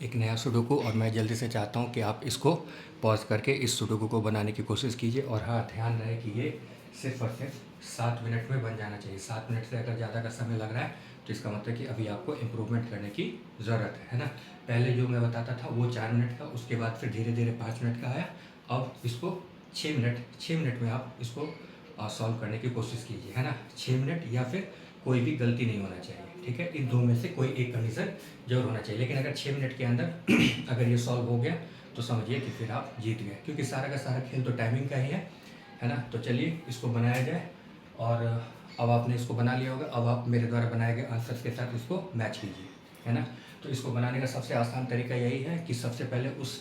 एक नया सुडोकू और मैं जल्दी से चाहता हूँ कि आप इसको पॉज़ करके इस सुडोकू को बनाने की कोशिश कीजिए। और हाँ, ध्यान रहे कि ये सिर्फ़ और सिर्फ 7 मिनट में बन जाना चाहिए। 7 मिनट से अगर ज़्यादा का समय लग रहा है तो इसका मतलब कि अभी आपको इम्प्रूवमेंट करने की ज़रूरत है ना। पहले जो मैं बताता था वो 4 मिनट का, उसके बाद फिर धीरे धीरे 5 मिनट का आया। अब इसको 6 मिनट में आप इसको सॉल्व करने की कोशिश कीजिए, है ना। 6 मिनट या फिर कोई भी गलती नहीं होना चाहिए, ठीक है। इन दो में से कोई एक कंडीशन जरूर होना चाहिए। लेकिन अगर 6 मिनट के अंदर अगर ये सॉल्व हो गया तो समझिए कि फिर आप जीत गए, क्योंकि सारा का सारा खेल तो टाइमिंग का ही है ना। तो चलिए इसको बनाया जाए। और अब आपने इसको बना लिया होगा। अब आप मेरे द्वारा बनाए गए आंसर्स के साथ इसको मैच कीजिए, है ना। तो इसको बनाने का सबसे आसान तरीका यही है कि सबसे पहले उस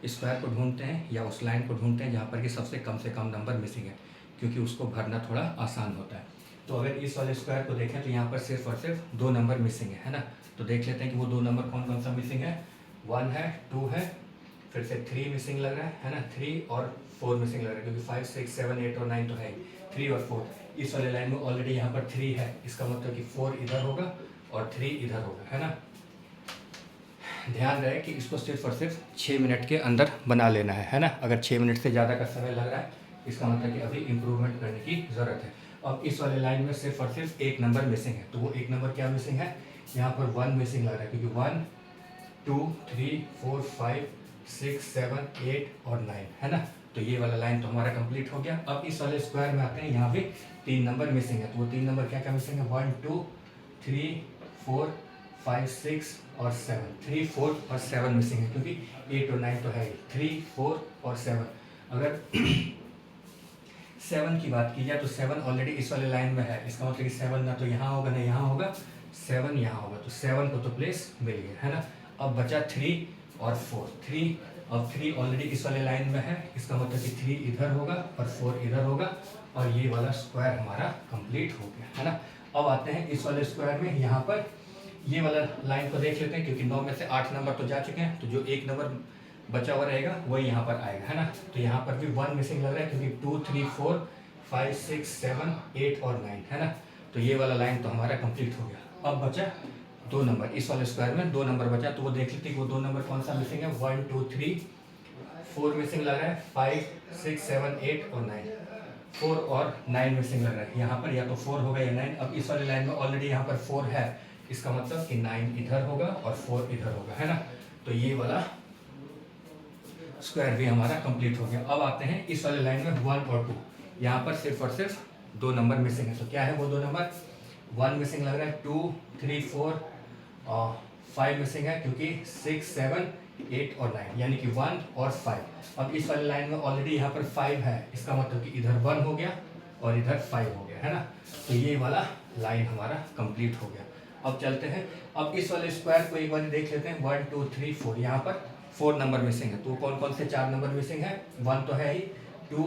स्क्वायर को ढूंढते हैं या उस लाइन को ढूंढते हैं जहाँ पर कि सबसे कम से कम नंबर मिसिंग है, क्योंकि उसको भरना थोड़ा आसान होता है। तो अगर इस वाले स्क्वायर को देखें तो यहाँ पर सिर्फ और सिर्फ 2 नंबर मिसिंग है ना। तो देख लेते हैं कि वो 2 नंबर कौन कौन सा मिसिंग है। 1 है, 2 है, फिर से 3 मिसिंग लग रहा है ना। 3 और 4 मिसिंग लग रहा है, क्योंकि 5 6 7 8 और 9 तो है ही। 3 और 4 इस वाले लाइन में ऑलरेडी यहाँ पर 3 है, इसका मतलब कि 4 इधर होगा और 3 इधर होगा, है ना। ध्यान रहे कि इसको सिर्फ और सिर्फ 6 मिनट के अंदर बना लेना है ना। अगर 6 मिनट से ज़्यादा का समय लग रहा है इसका मतलब कि अभी इम्प्रूवमेंट करने की ज़रूरत है। अब इस वाले लाइन में सिर्फ और सिर्फ एक नंबर मिसिंग है, तो वो एक नंबर क्या मिसिंग है, यहाँ पर 1 मिसिंग लग रहा है, क्योंकि 1 2 3 4 5 6 7 8 और 9 है ना। तो ये वाला लाइन तो हमारा कंप्लीट हो गया। अब इस वाले स्क्वायर में आते हैं, यहाँ पे 3 नंबर मिसिंग है। तो वो 3 नंबर क्या क्या मिसिंग है, 1 2 3 4 5 6 और 7। 3 4 और 7 मिसिंग है, क्योंकि 8 और 9 तो है ही। 3 4 और 7, अगर 7 की बात की जाए तो 7 ऑलरेडी इस वाले लाइन में है, इसका मतलब कि 7 ना तो यहाँ होगा ना यहाँ होगा, 7 यहाँ होगा, तो 7 को तो प्लेस मिल गया, है ना। अब बचा 3 और 4। 3, अब 3 ऑलरेडी इस वाले लाइन में है, इसका मतलब कि 3 इधर होगा और 4 इधर होगा, और ये वाला स्क्वायर हमारा कंप्लीट हो गया, है ना। अब आते हैं इस वाले स्क्वायर में, यहाँ पर ये वाला लाइन को देख लेते हैं, क्योंकि 9 में से 8 नंबर तो जा चुके हैं, तो जो एक नंबर बचा हुआ रहेगा वही यहाँ पर आएगा, है ना। तो यहाँ पर भी 1 मिसिंग लग रहा है, क्योंकि 2 3 4 5 6 7 8 और 9 है ना। तो ये वाला लाइन तो हमारा कंप्लीट हो गया। अब बचा 2 नंबर, इस वाले स्क्वायर में 2 नंबर बचा, तो वो देख लेते हैं वो 2 नंबर कौन सा मिसिंग है। 1 2 3 4 मिसिंग लग रहा है, 5 6 7 8 और 9। 4 और 9 मिसिंग लग रहा है यहाँ पर, या तो 4 होगा या 9। अब इस वाले लाइन में ऑलरेडी यहाँ पर 4 है, इसका मतलब कि 9 इधर होगा और 4 इधर होगा, है ना। तो ये वाला स्क्वायर भी हमारा कंप्लीट हो गया। अब आते हैं इस वाले लाइन में 1 और 2, यहाँ पर सिर्फ और सिर्फ 2 नंबर मिसिंग है। तो क्या है वो 2 नंबर, 1 मिसिंग लग रहा है, 2 3 4 और 5 मिसिंग है, क्योंकि 6 7 8 और 9, यानी कि 1 और 5। अब इस वाले लाइन में ऑलरेडी यहाँ पर 5 है, इसका मतलब कि इधर 1 हो गया और इधर 5 हो गया, है ना। तो ये वाला लाइन हमारा कंप्लीट हो गया। अब चलते हैं, अब इस वाले स्क्वायर को एक बार देख लेते हैं। 1 2 3 4, यहाँ पर 4 नंबर मिसिंग है, तो कौन कौन से 4 नंबर मिसिंग है। 1 तो है ही, 2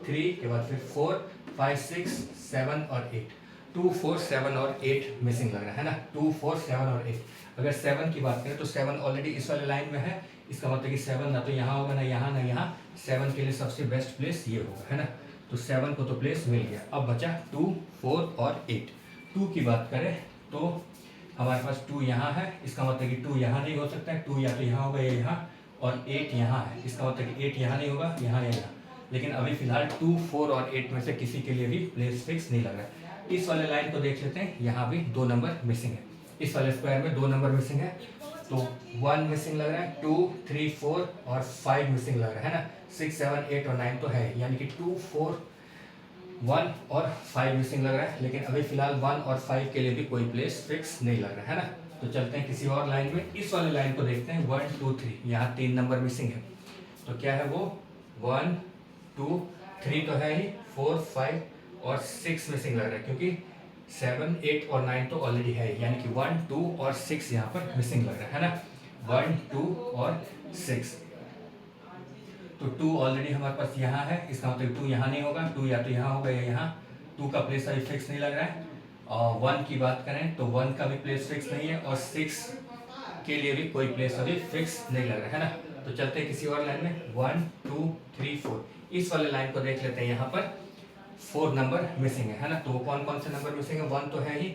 3 के बाद फिर 4 5 6 7 और 8। 2 4 7 और 8 मिसिंग लग रहा है ना। 2 4 7 और 8। अगर 7 की बात करें तो 7 ऑलरेडी इस वाले लाइन में है, इसका मतलब कि 7 ना तो यहाँ होगा ना यहाँ ना यहाँ। 7 के लिए सबसे बेस्ट प्लेस ये होगा, है ना। तो 7 को तो प्लेस मिल गया। अब बचा 2 4 और 8। 2 की बात करें तो हमारे पास 2 यहाँ है, इसका मतलब कि 2 यहाँ नहीं हो सकता है। 2 या तो यहाँ होगा या यहाँ, और 8 यहाँ है, इसका मतलब कि 8 यहाँ नहीं होगा, यहाँ या यहाँ। लेकिन अभी फिलहाल 2 4 और 8 में से किसी के लिए भी प्लेस फिक्स नहीं लग रहा है। इस वाले लाइन को देख लेते हैं, यहाँ भी 2 नंबर मिसिंग है। इस वाले स्क्वायर में 2 नंबर मिसिंग है, तो 1 मिसिंग लग रहा है, 2 3 4 और 5 मिसिंग लग रहा है ना। 6 7 8 और 9 तो है, यानी कि 2 4 1 और 5 मिसिंग लग रहा है। लेकिन अभी फिलहाल 1 और 5 के लिए भी कोई प्लेस फिक्स नहीं लग रहा है ना। तो चलते हैं किसी और लाइन में, इस वाले लाइन को देखते हैं। 1 2 3, यहाँ 3 नंबर मिसिंग है, तो क्या है वो 1 2 3 तो है ही, 4 5 और 6 मिसिंग लग रहा है, क्योंकि 7 8 और 9 तो ऑलरेडी है, यानी कि 1 2 और 6 यहाँ पर मिसिंग लग रहा है ना। 1 2 और 6, तो 2 ऑलरेडी हमारे पास यहाँ है, इसका मतलब 2 यहाँ नहीं होगा, 2 या तो यहाँ होगा या यहाँ। 2 का प्लेस अभी फिक्स नहीं लग रहा है। और 1 की बात करें तो 1 का भी प्लेस फिक्स नहीं है, और 6 के लिए भी कोई प्लेस अभी फिक्स नहीं लग रहा है ना। तो चलते हैं किसी और लाइन में। 1 2 3 4, इस वाले लाइन को देख लेते हैं। यहाँ पर 4 नंबर मिसिंग है ना। तो वो कौन कौन से नंबर मिसिंग है। 1 तो है ही,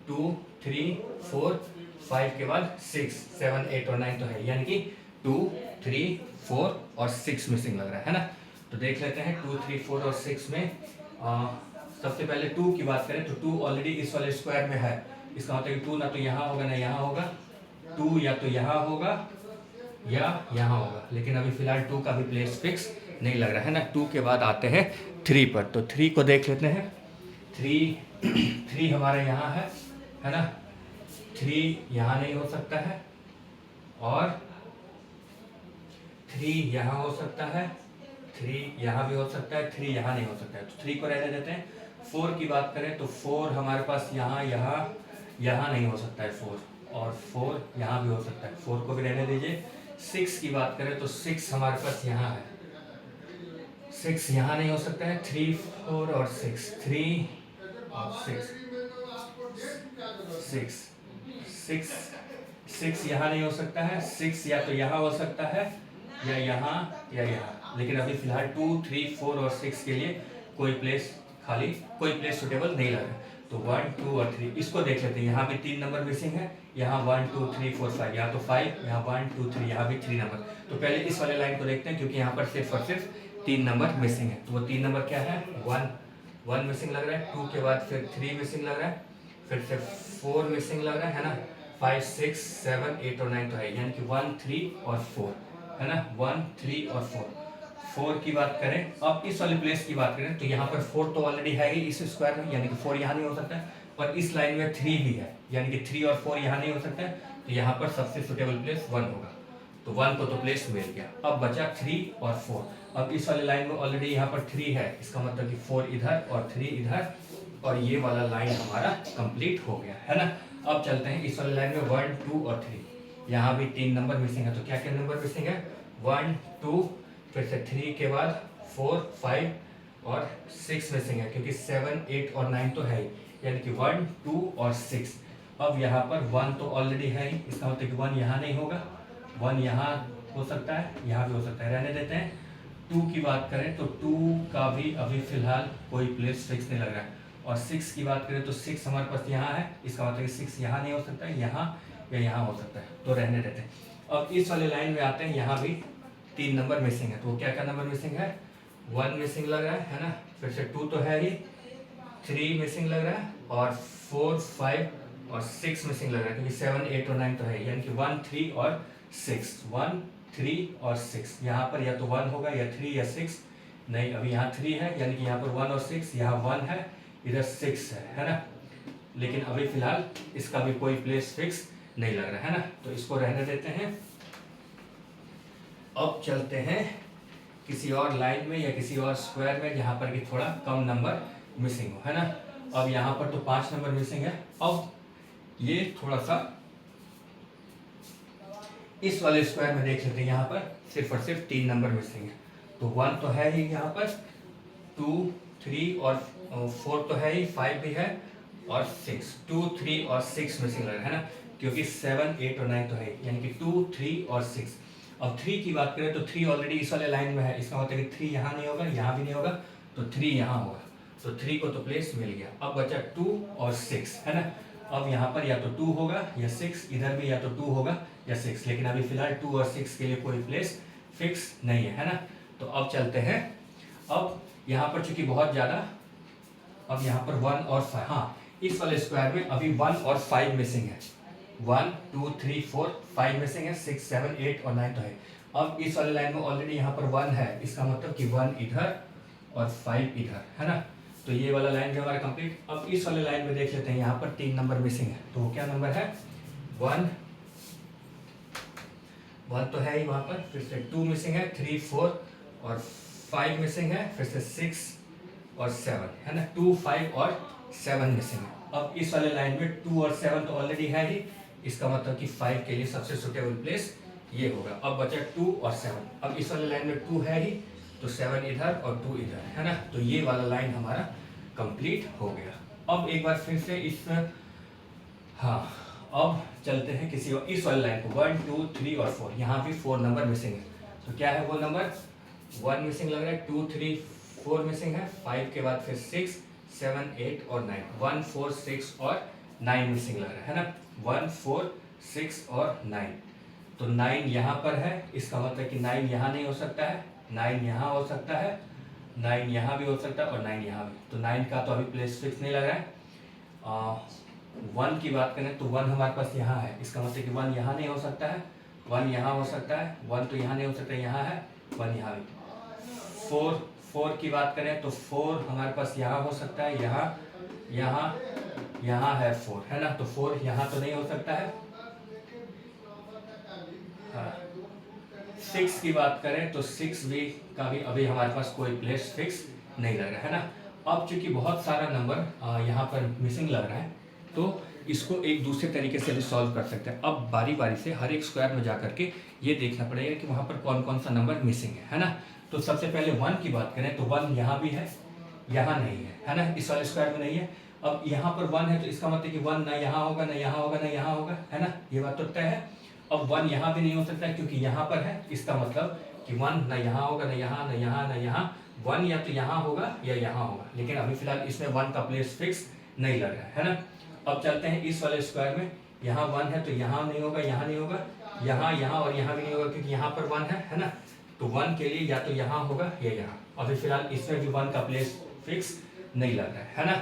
2 3 4 5 के बाद 6, 7, 8 और 9 तो है, यानी कि 2, 3, 4 और 6 मिसिंग लग रहा है ना। तो देख लेते हैं 2, 3, 4 और 6 में सबसे पहले 2 की बात करें तो 2 ऑलरेडी इस वाले स्क्वायर में है, इसका मतलब कि 2 ना तो यहाँ होगा ना यहाँ होगा, 2 या तो यहाँ होगा या यहाँ होगा, लेकिन अभी फिलहाल 2 का भी प्लेस फिक्स नहीं लग रहा है ना। 2 के बाद आते हैं 3 पर, तो 3 को देख लेते हैं। 3 हमारे यहाँ है ना। 3 यहाँ नहीं हो सकता है, और 3 यहाँ हो सकता है, 3 यहाँ भी हो सकता है, 3 यहाँ नहीं हो सकता है, तो 3 को रहने देते हैं। 4 की बात करें तो 4 हमारे पास यहाँ यहाँ नहीं हो सकता है 4, और 4 यहाँ भी हो सकता है, 4 को भी रहने दीजिए। 6 की बात करें तो 6 हमारे पास यहाँ है, 6 यहाँ नहीं हो सकता है। 3, 4 और 6, 3 और 6 यहाँ नहीं हो सकता है। 6 या तो यहाँ हो सकता है या यहाँ या यहाँ, लेकिन अभी फिलहाल 2, 3, 4 और 6 के लिए कोई प्लेस खाली, कोई प्लेस सुटेबल नहीं लग रहा है। तो 1, 2 और 3 इसको देख लेते हैं। यहाँ भी 3 नंबर मिसिंग है, यहाँ 1, 2, 3, 4, 5, यहाँ तो 5, यहाँ 1, 2, 3, यहाँ भी 3 नंबर। तो पहले इस वाले लाइन को देखते हैं, क्योंकि यहाँ पर सिर्फ और सिर्फ 3 नंबर मिसिंग है। तो वो 3 नंबर क्या है, 1 मिसिंग लग रहा है, 2 के बाद फिर 3 मिसिंग लग रहा है, फिर से 4 मिसिंग लग रहा है ना, 5, 6, 7, 8 और 9 तो है, यानी कि 1, 3 और 4 है ना। 1, 3 और 4 की बात करें, अब इस वाले प्लेस की बात करें तो यहाँ पर 4 तो ऑलरेडी है ही इस स्क्वायर में, यानी कि 4 यहाँ नहीं हो सकता है, और इस लाइन में 3 भी है, यानी कि 3 और 4 यहाँ नहीं हो सकता है, तो यहाँ पर सबसे सुटेबल प्लेस 1 होगा। तो 1 को तो प्लेस मिल गया, अब बचा 3 और 4। अब इस वाले लाइन में ऑलरेडी यहाँ पर 3 है, इसका मतलब कि 4 इधर और 3 इधर, और ये वाला लाइन हमारा कंप्लीट हो गया है ना। अब चलते हैं इस वाले लाइन में 1, 2 और 3, यहाँ भी 3 नंबर मिसिंग है। तो क्या क्या नंबर मिसिंग है, 1, 2, फिर से 3 के बाद 4, 5 और 6 मिसिंग है, क्योंकि 7, 8 और 9 तो है ही, यानी कि 1, 2 और 6। अब यहाँ पर 1 तो ऑलरेडी है ही, इसका मतलब कि 1 यहाँ नहीं होगा, 1 यहाँ हो सकता है, यहाँ भी हो सकता है, रहने देते हैं। 2 की बात करें तो 2 का भी अभी फिलहाल कोई प्लेस फिक्स नहीं लग रहा है, और 6 की बात करें तो 6 हमारे पास यहाँ है, इसका मतलब कि 6 यहाँ नहीं हो सकता है, यहाँ या यहाँ हो सकता है, तो रहने देते हैं। अब इस वाले लाइन में आते हैं, यहाँ भी 3 नंबर मिसिंग है। तो क्या क्या नंबर मिसिंग है, 1 मिसिंग लग रहा है ना, फिर से 2 तो है ही, 3 मिसिंग लग रहा है, और 4, 5 और 6 मिसिंग लग रहा है, क्योंकि 7, 8 और 9 तो है, यानी कि 1, 3 और 6, 1, 3 और 6। यहाँ पर या तो 1 होगा या 3 या 6, नहीं अभी यहाँ 3 है, यानी कि यहाँ पर 1 और 6, यहाँ 1 है, इधर 6 है ना, लेकिन अभी फिलहाल इसका भी कोई प्लेस फिक्स नहीं लग रहा है ना, तो इसको रहने देते हैं। अब चलते हैं किसी और लाइन में या किसी और स्क्वायर में जहाँ पर कि थोड़ा कम नंबर मिसिंग हो, है ना। अब यहाँ पर तो 5 नंबर मिसिंग है। अब ये थोड़ा सा इस वाले स्क्वायर में देख लेते हैं, यहाँ पर सिर्फ और सिर्फ 3 नंबर मिसिंग है। तो 1 तो है ही यहाँ पर, 2, 3 और 4 तो है ही, 5 भी है, और 6, 2, 3 और 6 मिसिंग लग रहा है ना, क्योंकि 7, 8 और 9 तो है, यानी कि 2, 3 और 6। अब 3 की बात करें तो 3 ऑलरेडी इस वाले लाइन में है, इसका मतलब कि 3 यहाँ नहीं होगा, यहाँ भी नहीं होगा, तो 3 यहाँ होगा, तो 3 को तो प्लेस मिल गया। अब बचा 2 और 6 है ना। अब यहाँ पर या तो 2 होगा या 6, इधर भी या तो 2 होगा या 6, लेकिन अभी फिलहाल 2 और 6 के लिए कोई प्लेस फिक्स नहीं है ना। तो अब चलते हैं, अब यहाँ पर चूंकि बहुत ज़्यादा, अब यहाँ पर 1 और 5, हाँ इस वाले स्क्वायर में अभी 1 और 5 मिसिंग है, 1, 2, 3, 4, 5 मिसिंग है, 6, 7, 8 और 9 तो है। अब इस वाले लाइन में ऑलरेडी यहाँ पर 1 है, इसका मतलब कि 1 इधर और 5 इधर है ना, तो ये वाला लाइन भी हमारा कंप्लीट। अब इस वाले लाइन में देख लेते हैं, यहाँ पर 3 नंबर मिसिंग है, तो वो क्या नंबर है, 1 तो है ही वहाँ पर, फिर से 2 मिसिंग है, 3, 4 और 5 मिसिंग है, फिर से 6 और 7 है ना, 2, 5 और 7 मिसिंग है। अब इस वाले लाइन में 2 और 7 तो ऑलरेडी है ही, इसका मतलब कि 5 के लिए सबसे सुटेबल प्लेस ये होगा। अब बचा 2 और 7, अब इस वाले लाइन में 2 है ही, तो 7 इधर और 2 इधर है ना, तो ये वाला लाइन हमारा कंप्लीट हो गया। अब एक बार फिर से इस, हाँ अब चलते हैं किसी और इस वाले लाइन को, 1, 2, 3 और 4, यहाँ भी 4 नंबर मिसिंग है। तो क्या है वो नंबर, 1 मिसिंग लग रहा है, 2, 3, 4 मिसिंग है, 5 के बाद फिर 6, 7, 8 और 9, 1, 4, 6 और 9 मिसिंग लग रहा है ना, 1, 4, 6 और 9। तो 9 यहाँ पर है, इसका मतलब कि 9 यहाँ नहीं हो सकता है, 9 यहाँ हो सकता है, 9 यहाँ भी हो सकता है और 9 यहाँ भी। तो 9 का तो अभी प्लेस फिक्स नहीं लग रहा है। 1 की बात करें तो 1 हमारे पास यहाँ है, इसका मतलब कि 1 यहाँ नहीं हो सकता है, 1 यहाँ हो सकता है, 1 तो यहाँ नहीं हो सकता, यहाँ है, 1 यहाँ भी। 4 की बात करें तो 4 हमारे पास यहाँ हो सकता है, यहाँ है 4, है ना। तो 4 यहाँ तो नहीं हो सकता है। 6 की बात करें तो 6 भी का भी अभी हमारे पास कोई प्लेस फिक्स नहीं लग रहा है ना। अब चूंकि बहुत सारा नंबर यहाँ पर मिसिंग लग रहा है, तो इसको एक दूसरे तरीके से भी सॉल्व कर सकते हैं। अब बारी बारी से हर एक स्क्वायर में जा करके ये देखना पड़ेगा कि वहाँ पर कौन कौन सा नंबर मिसिंग है ना। तो सबसे पहले 1 की बात करें तो 1 यहाँ भी है, यहाँ नहीं है ना, इस वाले स्क्वायर में नहीं है। अब यहाँ पर 1 है तो इसका मतलब कि 1 ना यहाँ होगा, ना यहाँ होगा, ना यहाँ होगा, है ना, ये बात तो तय है। अब 1 यहाँ भी नहीं हो सकता है क्योंकि यहाँ पर है, इसका मतलब कि 1 ना यहाँ होगा, ना यहाँ, ना यहाँ, ना यहाँ। 1 या तो यहाँ होगा या यहाँ होगा, लेकिन अभी फिलहाल इसमें 1 का प्लेस फिक्स नहीं लग रहा है ना। अब चलते हैं इस वाले स्क्वायर में, यहाँ 1 है तो यहाँ नहीं होगा, यहाँ नहीं होगा, यहाँ और यहाँ भी नहीं होगा क्योंकि यहाँ पर 1 है ना। तो 1 के लिए या तो यहाँ होगा या यहाँ। अभी फिलहाल इसमें भी 1 का प्लेस फिक्स नहीं लग रहा है ना।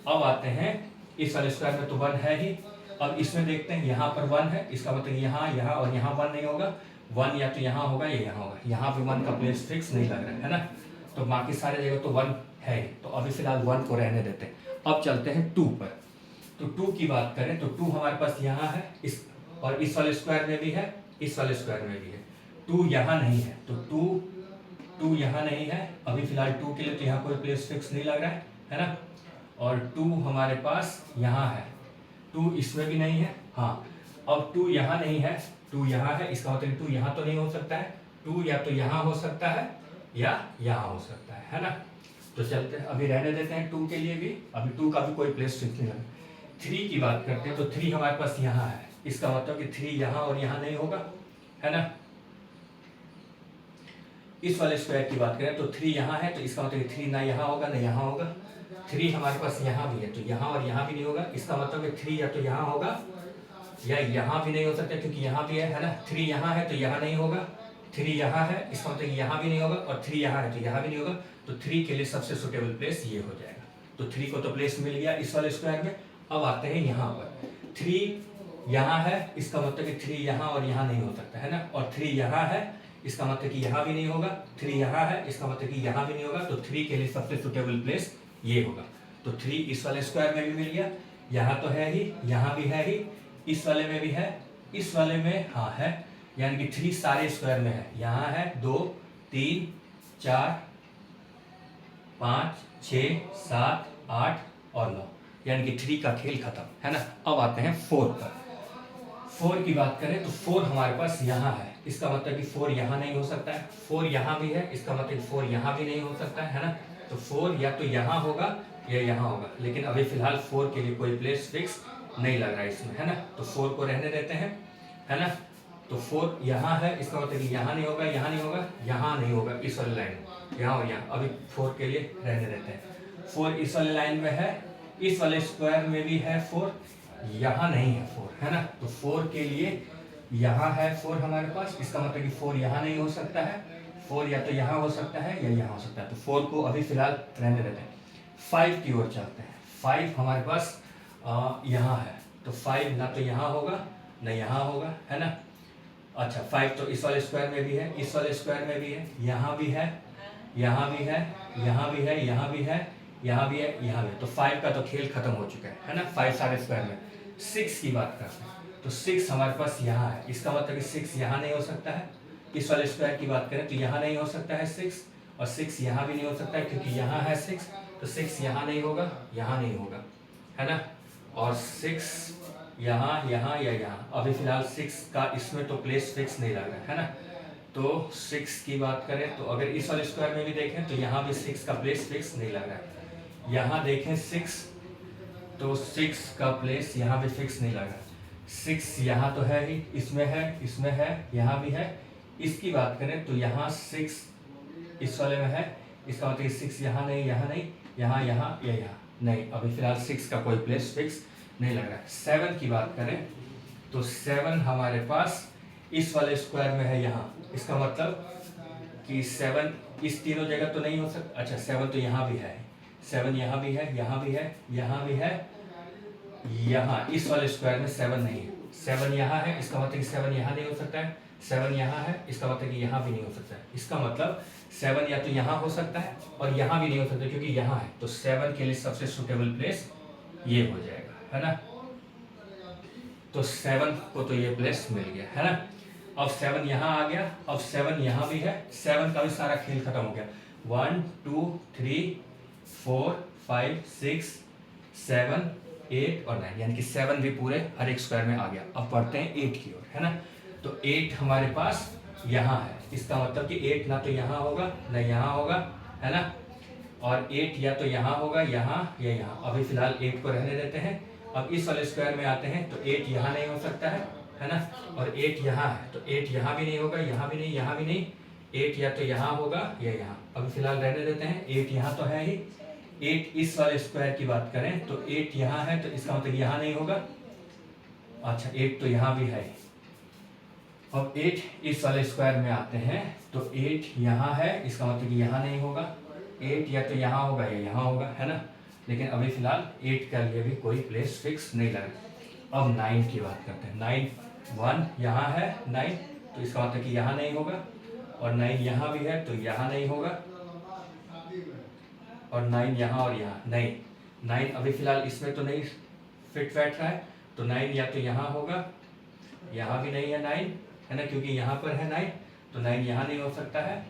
अब आते हैं इस वाले स्क्वायर में तो 1 है ही। अब इसमें देखते हैं यहाँ पर 1 है, इसका मतलब यहाँ और यहाँ 1 नहीं होगा, 1 या तो यहाँ होगा या यहाँ होगा, यहाँ भी 1 का प्लेस फिक्स नहीं लग रहा है ना। तो बाकी सारे जगह तो 1 है, तो अभी फिलहाल 1 को रहने देते हैं। अब चलते हैं 2 पर। तो 2 की बात करें तो 2 हमारे पास यहाँ है, इस और इस वाले स्क्वायर में भी है, इस वाले स्क्वायर में भी है। 2 यहाँ नहीं है, तो 2 यहाँ नहीं है अभी फिलहाल। 2 के लिए तो यहाँ कोई प्लेस फिक्स नहीं लग रहा है ना। और 2 हमारे पास यहाँ है, 2 इसमें भी नहीं है। हाँ, अब 2 यहाँ नहीं है, 2 यहाँ है, इसका मतलब 2 यहाँ तो नहीं हो सकता है, 2 या तो यहाँ हो सकता है या यहाँ हो सकता है ना। तो चलते हैं, अभी रहने देते हैं 2 के लिए भी, अभी 2 का भी कोई प्लेस फिक्स नहीं लगा। 3 की बात करते हैं तो 3 हमारे पास यहाँ है, इसका मतलब कि 3 यहाँ और यहाँ नहीं होगा, है ना। इस वाले स्क्वायर की बात करें तो 3 यहाँ है, तो इसका मतलब 3 ना यहाँ होगा, ना यहाँ होगा। 3 हमारे पास यहाँ भी है, तो यहाँ और यहाँ भी नहीं होगा, इसका मतलब 3 या तो यहाँ होगा या यहाँ भी नहीं हो सकता क्योंकि यहाँ भी है ना। 3 यहाँ है तो यहाँ नहीं होगा, 3 यहाँ है, इसका मतलब यहाँ भी नहीं होगा, और 3 यहाँ है तो यहाँ भी नहीं होगा। तो 3 के लिए सबसे सुटेबल प्लेस ये हो जाएगा। तो 3 को तो प्लेस मिल गया इस वाले स्क्वायर में। अब आते हैं यहाँ पर, 3 यहाँ है, इसका मतलब कि 3 यहाँ और यहाँ नहीं हो सकता है ना। और 3 यहाँ है, इसका मतलब कि यहाँ भी नहीं होगा, 3 यहाँ है, इसका मतलब कि यहाँ भी नहीं होगा। तो 3 के लिए सबसे सुटेबल प्लेस ये होगा। तो 3 इस वाले स्क्वायर में भी मिल गया, यहाँ तो है ही, यहाँ भी है ही, इस वाले में भी है, इस वाले में हाँ है, यानी कि 3 सारे स्क्वायर में है। यहाँ है 2 3 4 5 6 7 8 और 9, यानी कि 3 का खेल खत्म, है ना। अब आते हैं 4 पर। 4 की बात करें तो 4 हमारे पास यहाँ है, इसका मतलब कि 4 यहाँ नहीं हो सकता है, 4 यहाँ भी है, इसका मतलब 4 यहाँ भी नहीं हो सकता है ना। तो 4 या तो यहाँ होगा या यहाँ होगा, लेकिन अभी फिलहाल 4 के लिए कोई प्लेस फिक्स नहीं लग रहा है इसमें, है ना। तो 4 को रहने देते हैं, है ना। तो 4 यहाँ है, इसका मतलब कि यहाँ नहीं होगा, यहाँ नहीं होगा, यहाँ नहीं होगा, इस वाली लाइन यहाँ और यहाँ। अभी 4 के लिए रहने देते हैं। 4 इस वाले लाइन में है, इस वाले स्क्वायर में भी है 4, यहाँ नहीं है 4, है ना। तो 4 के लिए यहाँ है 4 हमारे पास, इसका मतलब कि 4 यहाँ नहीं हो सकता है, 4 या तो यहाँ हो सकता है या यहाँ हो सकता है। तो 4 को अभी फिलहाल रहने देते हैं। 5 की ओर चलते हैं। 5 हमारे पास यहाँ है, तो 5 ना तो यहाँ होगा ना यहाँ होगा, है ना। अच्छा, 5 तो इस वाले स्क्वायर में भी है, इस वाले स्क्वायर में भी है, यहाँ भी है, यहाँ भी है, यहाँ भी है, यहाँ भी है, यहाँ भी है, यहाँ भी है। तो 5 का तो खेल खत्म हो चुका है ना, 5 सारे स्क्वायर में। 6 की बात करते हैं तो 6 हमारे पास यहाँ है, इसका मतलब कि 6 यहाँ नहीं हो सकता है। इस वाले स्क्वायर की बात करें तो यहाँ नहीं हो सकता है 6, और 6 यहाँ भी नहीं हो सकता है क्योंकि यहाँ है 6, तो 6 यहाँ नहीं होगा, यहाँ नहीं होगा, है ना। और 6 यहाँ, यहाँ या यहाँ। अभी फिलहाल 6 का इसमें तो प्लेस फिक्स नहीं लग रहा है ना। तो 6 की बात करें तो अगर इस वाले स्क्वायर में भी देखें तो यहाँ भी 6 का प्लेस फिक्स नहीं लग रहा है। यहाँ देखें 6, तो 6 का प्लेस यहाँ भी फिक्स नहीं लग रहा है। 6 यहाँ तो है ही, इसमें है, इसमें है, यहाँ भी है। इसकी बात करें तो यहाँ 6 इस वाले में है, इसका मतलब 6 यहाँ नहीं, यहाँ नहीं, यहाँ, यहाँ या यहाँ नहीं। अभी फिलहाल 6 का कोई प्लेस फिक्स नहीं लग रहा है। 7 की बात करें तो 7 हमारे पास इस वाले स्क्वायर में है यहाँ, इसका मतलब कि 7 इस तीनों जगह तो नहीं हो सकता। अच्छा 7 तो यहाँ भी है, 7 यहाँ भी है, यहाँ भी है, यहाँ भी है, यहाँ इस वाले स्क्वायर में 7 नहीं है। 7 यहाँ है, इसका मतलब कि 7 यहाँ नहीं हो सकता है, 7 यहाँ है, इसका मतलब कि यहाँ भी नहीं हो सकता है। इसका मतलब 7 या तो यहाँ हो सकता है और यहाँ भी नहीं हो सकता क्योंकि यहाँ है। तो 7 के लिए सबसे सुटेबल प्लेस ये हो जाएगा, है ना। तो 7 को तो ये प्लेस मिल गया, है ना। अब 7 यहाँ आ गया, अब 7 यहाँ भी है, 7 का भी सारा खेल खत्म हो गया। 1 2 3 4 5 6 7 8 और 9, यानी कि 7 भी पूरे हर एक स्क्वायर में आ गया। अब पढ़ते हैं 8 की ओर, है ना। तो 8 हमारे पास यहाँ है, इसका मतलब कि 8 ना तो यहाँ होगा ना यहाँ होगा, है ना। और 8 या तो यहाँ होगा, यहाँ या यहाँ। अभी फिलहाल 8 को रहने देते हैं। अब इस वाले स्क्वायर में आते हैं तो 8 यहाँ नहीं हो सकता है ना। और 8 यहाँ है तो 8 यहाँ भी नहीं होगा, यहाँ भी नहीं, यहाँ भी नहीं। 8 या तो यहाँ होगा या यहाँ। अभी फिलहाल रहने देते हैं। 8 यहाँ तो है ही। 8 इस वाले स्क्वायर की बात करें तो 8 यहाँ है तो इसका मतलब यहाँ नहीं होगा। अच्छा 8 तो यहाँ भी है। अब 8 इस वाले स्क्वायर में आते हैं तो 8 यहाँ है, इसका मतलब कि यहाँ नहीं होगा। 8 या तो यहाँ होगा या यहाँ होगा, है ना। लेकिन अभी फिलहाल 8 के लिए भी कोई प्लेस फिक्स नहीं लगा। अब 9 की बात करते हैं। 9 1 यहाँ है 9, तो इसका मतलब कि यहाँ नहीं होगा। और 9 यहाँ भी है तो यहाँ नहीं होगा। और 9 यहाँ और यहाँ नहीं। 9 अभी फिलहाल इसमें तो नहीं फिट बैठ रहा है, तो 9 या तो यहाँ होगा, यहाँ भी नहीं है 9, है ना, क्योंकि यहाँ पर है 9, तो 9 यहाँ नहीं हो सकता है।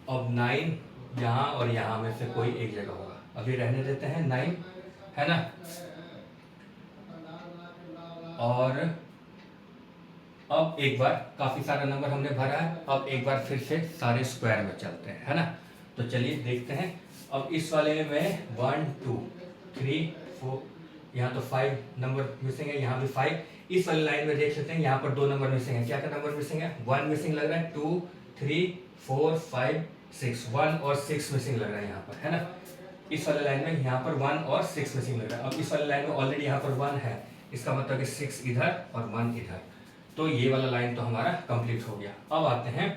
अब 9 यहाँ और यहाँ में से कोई एक जगह होगा। अभी रहने देते हैं 9, है ना। और अब एक बार काफी सारा नंबर हमने भरा है, अब एक बार फिर से सारे स्क्वायर में चलते हैं, है ना। तो चलिए देखते हैं। अब इस वाले में 1 2 3 4, यहाँ तो 5 नंबर मिसिंग है, यहाँ भी 5। इस वाली लाइन में देख सकते हैं यहाँ पर 2 नंबर मिसिंग है। क्या क्या नंबर मिसिंग है? 1 मिसिंग लग रहा है, 2 3 4 5 6, 1 और 6 मिसिंग लग रहा है यहाँ पर, है ना। इस वाले लाइन में यहाँ पर 1 और 6 मिसिंग लग रहा है। अब इस वाले लाइन में ऑलरेडी यहाँ पर 1 है, इसका मतलब कि 6 इधर और 1 इधर, तो ये वाला लाइन तो हमारा कंप्लीट हो गया। अब आते हैं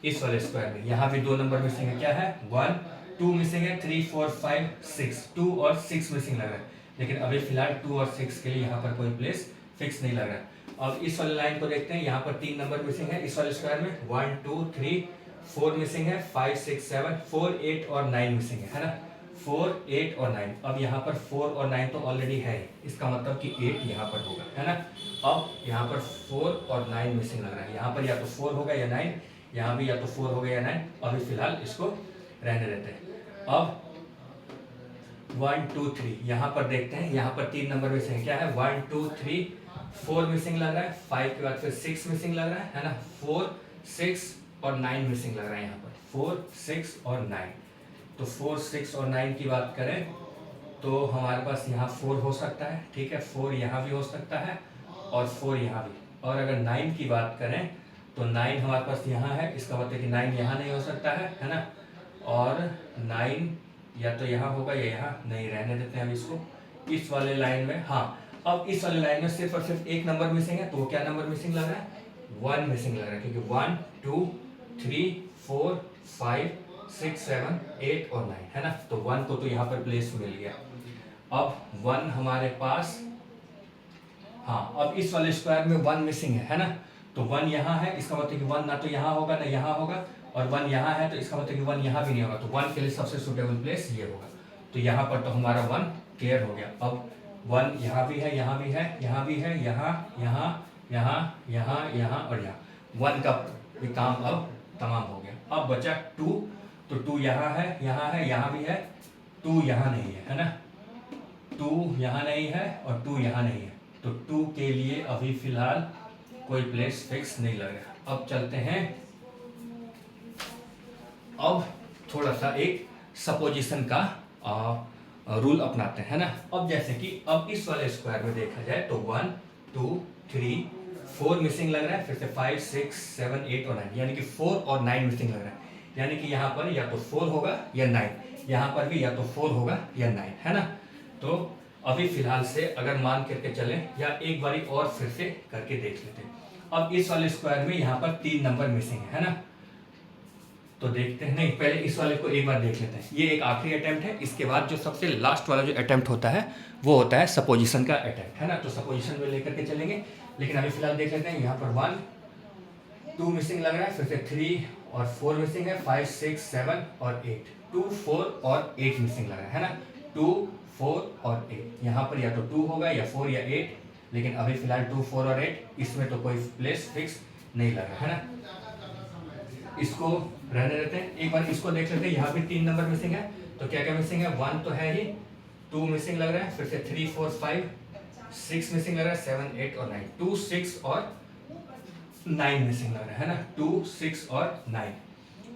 इस वाले स्क्वायर में। यहाँ भी 2 नंबर मिसिंग है। क्या है? 1 2 मिसिंग है, 3 4 5 6, 2 और 6 मिसिंग लग रहा है। लेकिन अभी फिलहाल 2 और 6 के लिए यहाँ पर कोई प्लेस फिक्स नहीं लग रहा है। अब इस वाले लाइन को देखते हैं। यहाँ पर 3 नंबर मिसिंग है इस वाले स्क्वायर में। 1 2 3 4 मिसिंग है, 5 6 7 4 8 और 9 मिसिंग है ना। 4 8 और 9। अब यहाँ पर 4 और 9 तो ऑलरेडी है, इसका मतलब कि 8 यहाँ पर होगा, है ना। अब यहाँ पर 4 और 9 मिसिंग लग रहा है। यहाँ पर या तो 4 होगा या 9, यहाँ भी या तो 4 होगा या 9। अभी फिलहाल इसको रहने देते हैं। अब 1 2 3 यहाँ पर देखते हैं। यहाँ पर 3 नंबर मिसिंग है। क्या है? 1 2 3 4 मिसिंग लग रहा है, 5 के बाद फिर 6 मिसिंग लग रहा है ना। 4 6 और 9 मिसिंग लग रहा है यहाँ पर। 4 6 और 9। तो 4 6 और 9 की बात करें तो हमारे पास यहाँ 4 हो सकता है, ठीक है। 4 यहाँ भी हो सकता है और 4 यहाँ भी। और अगर 9 की बात करें तो 9 हमारे पास यहाँ है, इसका मतलब कि 9 यहाँ नहीं हो सकता है ना। और 9 या तो यहाँ होगा या यहाँ नहीं। रहने देते हैं हम इसको। इस वाले लाइन में, हाँ, अब इस वाले लाइन में सिर्फ और सिर्फ एक नंबर मिसिंग है। तो क्या नंबर मिसिंग लग रहा है? 1 मिसिंग लग रहा है, क्योंकि 1 2 3 4 5 6 7 8 और 9, है ना। तो 1 को तो यहाँ पर प्लेस मिल गया। अब 1 हमारे पास, हाँ, अब इस वाले स्क्वायर में 1 मिसिंग है ना। तो 1 यहाँ है, इसका मतलब कि 1 ना तो यहाँ होगा ना यहाँ होगा। और 1 यहाँ है तो इसका मतलब कि 1 यहाँ भी नहीं होगा। तो 1 के लिए सबसे सुटेबल प्लेस ये होगा। तो यहाँ पर तो हमारा 1 क्लियर हो गया। अब 1 यहाँ भी है, यहाँ भी है, यहाँ भी है, यहाँ यहाँ यहाँ यहाँ यहाँ और यहाँ। 1 का भी काम अब तमाम हो गया। अब बचा 2। तो 2 यहाँ है, यहाँ भी है। 2 यहाँ नहीं है ना। 2 यहाँ नहीं है और 2 यहाँ नहीं है। तो 2 के लिए अभी फिलहाल कोई प्लेस फिक्स नहीं लग रहा। अब चलते हैं, अब थोड़ा सा एक सपोजिशन का रूल अपनाते हैं ना। अब जैसे कि अब इस वाले स्क्वायर में देखा जाए तो 1 2 3 4 मिसिंग लग रहा है, फिर से 5 6 7 8 और 9, यानी कि 4 और 9 मिसिंग लग रहा है। यानी कि यहाँ पर या तो 4 होगा या 9, यहाँ पर भी या तो 4 होगा या 9, है ना। तो अभी फिलहाल से अगर मान करके चलें या एक बारी और फिर से करके देख लेते हैं। अब इस वाले स्क्वायर में यहाँ पर 3 नंबर मिसिंग है ना, तो देखते हैं, नहीं पहले इस वाले को एक बार देख लेते हैं। ये एक आखिरी अटेम्प्ट है, इसके बाद जो सबसे लास्ट वाला जो अटेम्प्ट होता है वो होता है सपोजिशन का अटेम्प्ट, है ना। तो सपोजिशन में लेकर के चलेंगे, लेकिन अभी फिलहाल देख लेते हैं। यहाँ पर 1 2 मिसिंग लग रहा है, फिर से 3 और 4 मिसिंग है, 5 6 7 और 8, 2 4 और 8 मिसिंग लग रहा है ना, 2 4 और 8। यहाँ पर या तो 2 होगा या 4 या 8, लेकिन अभी फिलहाल 2 4 और 8, इसमें तो कोई प्लेस फिक्स नहीं लग रहा है ना, इसको रहने देते हैं। एक बार इसको देख लेते हैं, यहाँ भी 3 नंबर मिसिंग है, तो क्या क्या मिसिंग है, 1 तो है ही, 2 मिसिंग लग रहा है, फिर से 3 4 5 6 मिसिंग लग रहा है, 7 8 और 9, 2 6 और 9 मिसिंग लग रहा है ना, 2 6 और 9।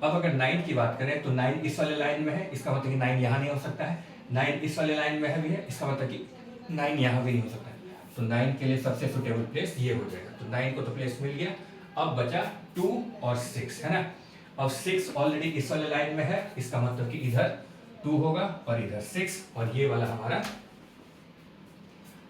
अब अगर 9 की बात करें तो 9 इस वाले लाइन में है, इसका मतलब कि 9 यहाँ नहीं हो सकता है, 9 इस वाले लाइन में है भी है, इसका मतलब कि 9 यहाँ भी नहीं हो सकता है। तो 9 के लिए सबसे सुटेबल प्लेस ये हो जाएगा, तो 9 को तो प्लेस मिल गया। अब बचा 2 और 6 है ना। अब 6 ऑलरेडी इस वाले लाइन में है, इसका मतलब कि इधर 2 होगा और इधर 6, और ये वाला हमारा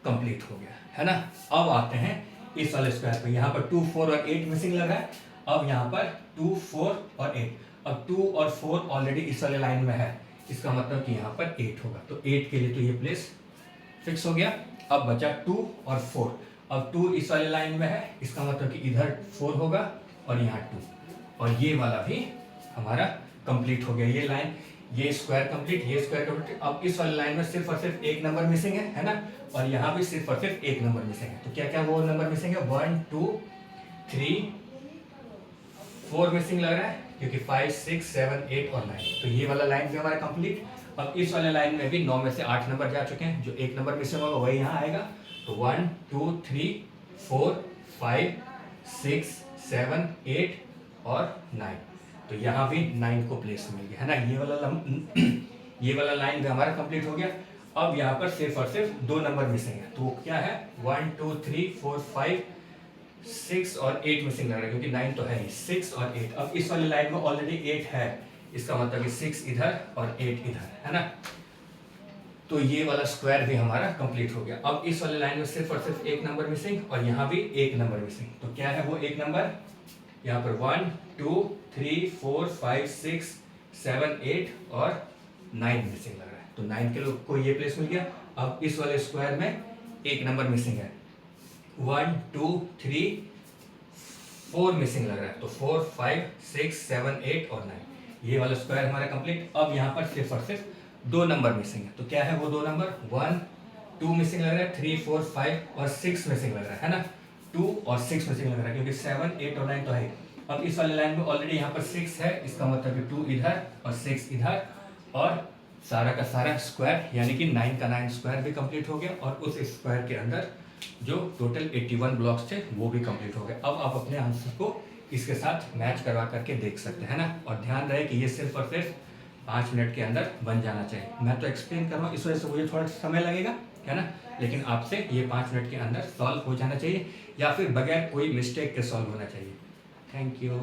कंप्लीट हो गया है ना। अब आते हैं इस वाले स्क्वायर पे, यहाँ पर 2 4 और 8 मिसिंग लग रहा है। अब यहाँ पर 2 4 और 8, अब 2 और 4 ऑलरेडी इस वाले लाइन में है, इसका मतलब कि यहाँ पर 8 होगा, तो 8 के लिए तो ये प्लेस फिक्स हो गया। अब बचा 2 और 4, अब 2 इस वाले लाइन में है, इसका मतलब कि इधर 4 होगा और यहाँ 2, और ये वाला भी हमारा कंप्लीट हो गया। ये लाइन, ये स्क्वायर कंप्लीट, ये स्क्वायर कंप्लीट। अब इस वाली लाइन में सिर्फ और सिर्फ एक नंबर मिसिंग है ना, और यहाँ भी सिर्फ और सिर्फ एक नंबर मिसिंग है। तो क्या क्या वो नंबर मिसिंग है, 1 2 3 4 मिसिंग लग रहा है, क्योंकि 5 6 7 8 और 9, तो ये वाला लाइन भी हमारा कंप्लीट। अब इस वाले लाइन में भी 9 में से 8 नंबर जा चुके हैं, जो एक नंबर मिसिंग होगा वही यहाँ आएगा। तो 1 2 3 4 5 6 7 8 और 9, तो यहाँ भी 9 को प्लेस मिल गया है ना। ये वाला लाइन भी हमारा कंप्लीट हो गया। अब यहाँ पर सिर्फ और सिर्फ 2 नंबर मिसिंग है, तो क्या है, 1 2 3 4 5 6 और 8 मिसिंग लग रहा है, क्योंकि 9 तो है ही, 6 और 8। अब इस वाली लाइन में ऑलरेडी 8 है, इसका मतलब कि 6 इधर और 8 इधर है ना, तो ये वाला स्क्वायर भी हमारा कंप्लीट हो गया। अब इस वाले लाइन में सिर्फ और सिर्फ एक नंबर मिसिंग, और यहाँ भी एक नंबर मिसिंग, तो क्या है वो एक नंबर, यहाँ पर 1 2 3 4 5 6 7 8 और 9 मिसिंग लग रहा है, तो 9 के लोग को ये प्लेस मिल गया। अब इस वाले स्क्वायर में एक नंबर मिसिंग है, 1 2 3 4 मिसिंग लग रहा है, तो 4 5 6 7 8 और 9, ये वाला स्क्वायर हमारा कंप्लीट। अब यहाँ पर सिर्फ और सिर्फ 2 नंबर मिसिंग है, तो क्या है वो 2 नंबर, 1 2 मिसिंग लग रहा है, 3 4 5 और 6 मिसिंग लग रहा है ना, 2 और 6 मिसिंग लग रहा है, क्योंकि 7 8 और 9 तो है। अब इस वाले लाइन में ऑलरेडी यहाँ पर 6 है, इसका मतलब कि 2 इधर और 6 इधर, और सारा का सारा स्क्वायर यानी कि 9 का 9 स्क्वायर भी कंप्लीट हो गया, और उस स्क्वायर के अंदर जो टोटल 81 ब्लॉक्स थे वो भी कंप्लीट हो गए। अब आप अपने आंसर को इसके साथ मैच करवा करके देख सकते हैं ना, और ध्यान रहे कि ये सिर्फ और सिर्फ 5 मिनट के अंदर बन जाना चाहिए। मैं तो एक्सप्लेन कर रहा हूँ, इस वजह से मुझे थोड़ा समय लगेगा, है ना, लेकिन आपसे ये 5 मिनट के अंदर सॉल्व हो जाना चाहिए, या फिर बगैर कोई मिस्टेक के सॉल्व होना चाहिए। Thank you.